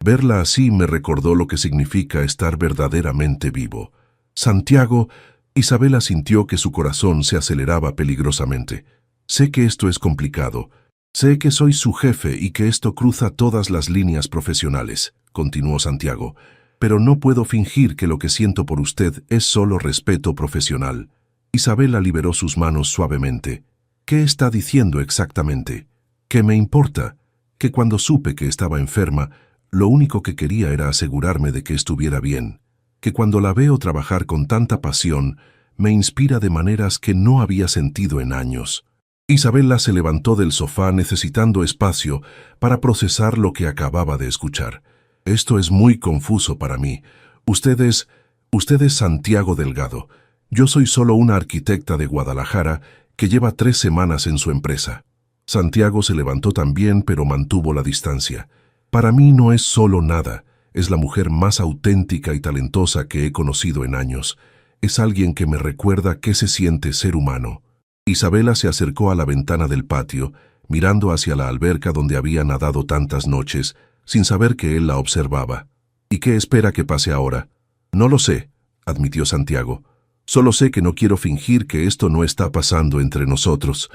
Verla así me recordó lo que significa estar verdaderamente vivo. Santiago, Isabela sintió que su corazón se aceleraba peligrosamente. Sé que esto es complicado. Sé que soy su jefe y que esto cruza todas las líneas profesionales, continuó Santiago, pero no puedo fingir que lo que siento por usted es solo respeto profesional. Isabela liberó sus manos suavemente. ¿Qué está diciendo exactamente? ¿Qué me importa? Que cuando supe que estaba enferma, lo único que quería era asegurarme de que estuviera bien. Que cuando la veo trabajar con tanta pasión, me inspira de maneras que no había sentido en años. Isabela se levantó del sofá necesitando espacio para procesar lo que acababa de escuchar. Esto es muy confuso para mí. Usted es Santiago Delgado. Yo soy solo una arquitecta de Guadalajara que lleva 3 semanas en su empresa. Santiago se levantó también, pero mantuvo la distancia. Para mí no es solo nada. Es la mujer más auténtica y talentosa que he conocido en años. Es alguien que me recuerda qué se siente ser humano. Isabela se acercó a la ventana del patio, mirando hacia la alberca donde había nadado tantas noches, sin saber que él la observaba. ¿Y qué espera que pase ahora? No lo sé, admitió Santiago. Solo sé que no quiero fingir que esto no está pasando entre nosotros.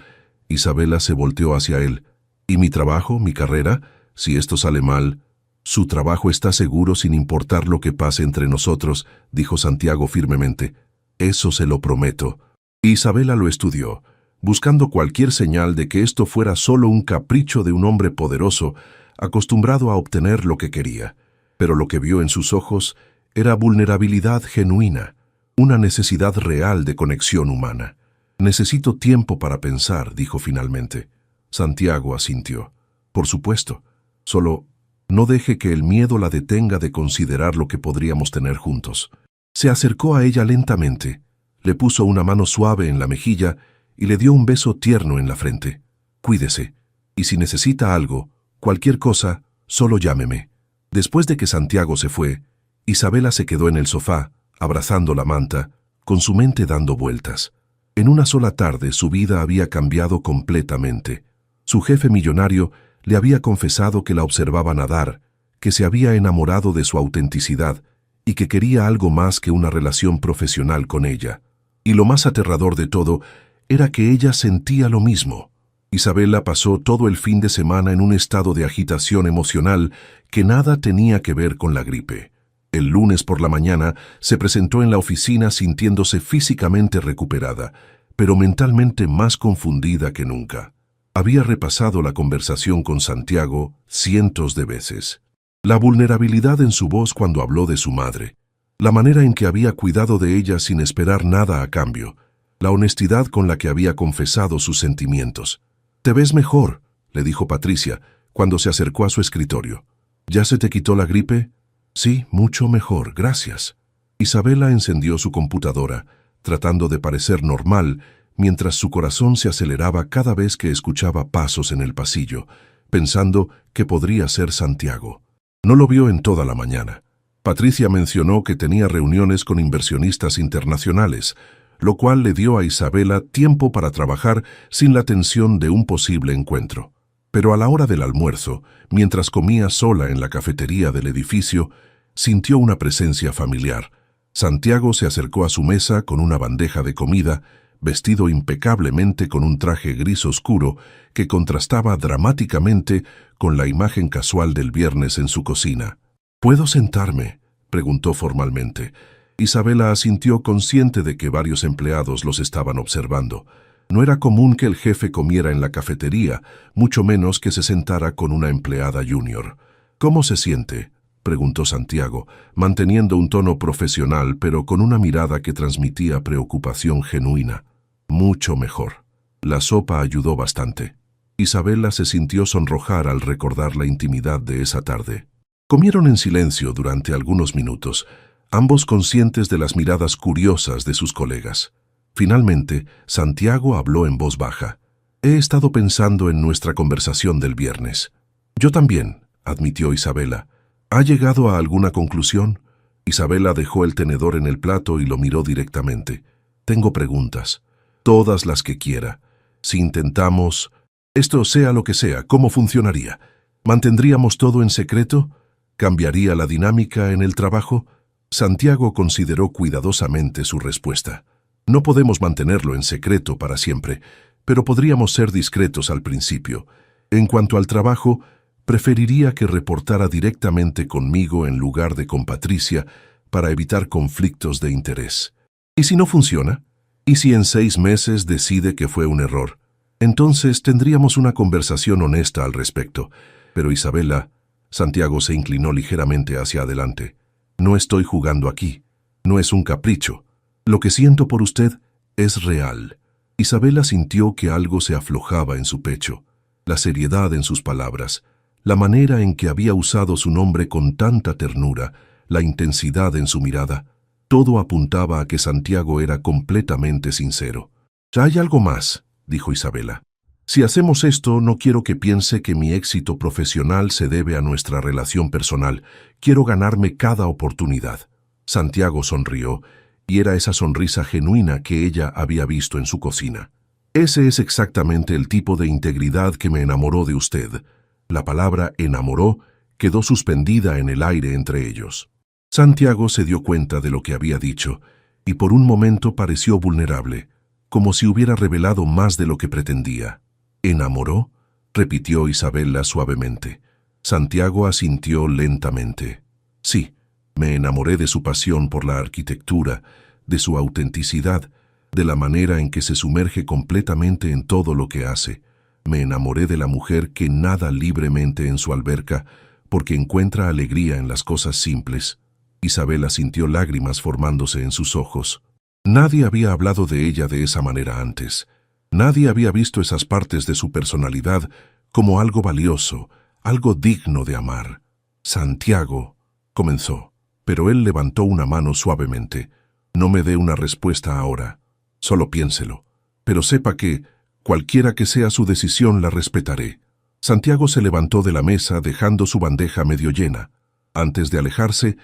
Isabela se volteó hacia él. ¿Y mi trabajo, mi carrera? Si esto sale mal... Su trabajo está seguro sin importar lo que pase entre nosotros, dijo Santiago firmemente. Eso se lo prometo. Isabela lo estudió, buscando cualquier señal de que esto fuera solo un capricho de un hombre poderoso, acostumbrado a obtener lo que quería. Pero lo que vio en sus ojos era vulnerabilidad genuina, una necesidad real de conexión humana. Necesito tiempo para pensar, dijo finalmente. Santiago asintió. Por supuesto, solo no deje que el miedo la detenga de considerar lo que podríamos tener juntos. Se acercó a ella lentamente, le puso una mano suave en la mejilla y le dio un beso tierno en la frente. Cuídese, y si necesita algo, cualquier cosa, solo llámeme. Después de que Santiago se fue, Isabela se quedó en el sofá, abrazando la manta, con su mente dando vueltas. En una sola tarde su vida había cambiado completamente. Su jefe millonario le había confesado que la observaba nadar, que se había enamorado de su autenticidad y que quería algo más que una relación profesional con ella. Y lo más aterrador de todo era que ella sentía lo mismo. Isabela pasó todo el fin de semana en un estado de agitación emocional que nada tenía que ver con la gripe. El lunes por la mañana se presentó en la oficina sintiéndose físicamente recuperada, pero mentalmente más confundida que nunca. Había repasado la conversación con Santiago cientos de veces. La vulnerabilidad en su voz cuando habló de su madre, la manera en que había cuidado de ella sin esperar nada a cambio, la honestidad con la que había confesado sus sentimientos. «Te ves mejor», le dijo Patricia, cuando se acercó a su escritorio. «¿Ya se te quitó la gripe?» «Sí, mucho mejor, gracias». Isabela encendió su computadora, tratando de parecer normal, mientras su corazón se aceleraba cada vez que escuchaba pasos en el pasillo, pensando que podría ser Santiago. No lo vio en toda la mañana. Patricia mencionó que tenía reuniones con inversionistas internacionales, lo cual le dio a Isabela tiempo para trabajar sin la tensión de un posible encuentro. Pero a la hora del almuerzo, mientras comía sola en la cafetería del edificio, sintió una presencia familiar. Santiago se acercó a su mesa con una bandeja de comida, vestido impecablemente con un traje gris oscuro que contrastaba dramáticamente con la imagen casual del viernes en su cocina. «¿Puedo sentarme?», preguntó formalmente. Isabela asintió, consciente de que varios empleados los estaban observando. No era común que el jefe comiera en la cafetería, mucho menos que se sentara con una empleada junior. «¿Cómo se siente?», preguntó Santiago, manteniendo un tono profesional pero con una mirada que transmitía preocupación genuina. «Mucho mejor». La sopa ayudó bastante. Isabela se sintió sonrojar al recordar la intimidad de esa tarde. Comieron en silencio durante algunos minutos, ambos conscientes de las miradas curiosas de sus colegas. Finalmente, Santiago habló en voz baja. «He estado pensando en nuestra conversación del viernes». «Yo también», admitió Isabela. «¿Ha llegado a alguna conclusión?» Isabela dejó el tenedor en el plato y lo miró directamente. «Tengo preguntas. Todas las que quiera. Si intentamos... Esto sea lo que sea, ¿cómo funcionaría? ¿Mantendríamos todo en secreto? ¿Cambiaría la dinámica en el trabajo?» Santiago consideró cuidadosamente su respuesta. «No podemos mantenerlo en secreto para siempre, pero podríamos ser discretos al principio. En cuanto al trabajo, preferiría que reportara directamente conmigo en lugar de con Patricia para evitar conflictos de interés. ¿Y si no funciona? ¿Y si en 6 meses decide que fue un error? Entonces tendríamos una conversación honesta al respecto». «Pero Isabela», Santiago se inclinó ligeramente hacia adelante, «no estoy jugando aquí. No es un capricho. Lo que siento por usted es real». Isabela sintió que algo se aflojaba en su pecho, la seriedad en sus palabras, La manera en que había usado su nombre con tanta ternura, la intensidad en su mirada, todo apuntaba a que Santiago era completamente sincero. «Ya hay algo más», dijo Isabela. «Si hacemos esto, no quiero que piense que mi éxito profesional se debe a nuestra relación personal. Quiero ganarme cada oportunidad». Santiago sonrió, y era esa sonrisa genuina que ella había visto en su cocina. «Ese es exactamente el tipo de integridad que me enamoró de usted». La palabra enamoró quedó suspendida en el aire entre ellos. Santiago se dio cuenta de lo que había dicho, y por un momento pareció vulnerable, como si hubiera revelado más de lo que pretendía. «¿Enamoró?», repitió Isabela suavemente. Santiago asintió lentamente. «Sí, me enamoré de su pasión por la arquitectura, de su autenticidad, de la manera en que se sumerge completamente en todo lo que hace. Me enamoré de la mujer que nada libremente en su alberca porque encuentra alegría en las cosas simples». Isabela sintió lágrimas formándose en sus ojos. Nadie había hablado de ella de esa manera antes. Nadie había visto esas partes de su personalidad como algo valioso, algo digno de amar. «Santiago», comenzó, pero él levantó una mano suavemente. «No me dé una respuesta ahora. Solo piénselo. Pero sepa que, cualquiera que sea su decisión, la respetaré». Santiago se levantó de la mesa dejando su bandeja medio llena. Antes de alejarse,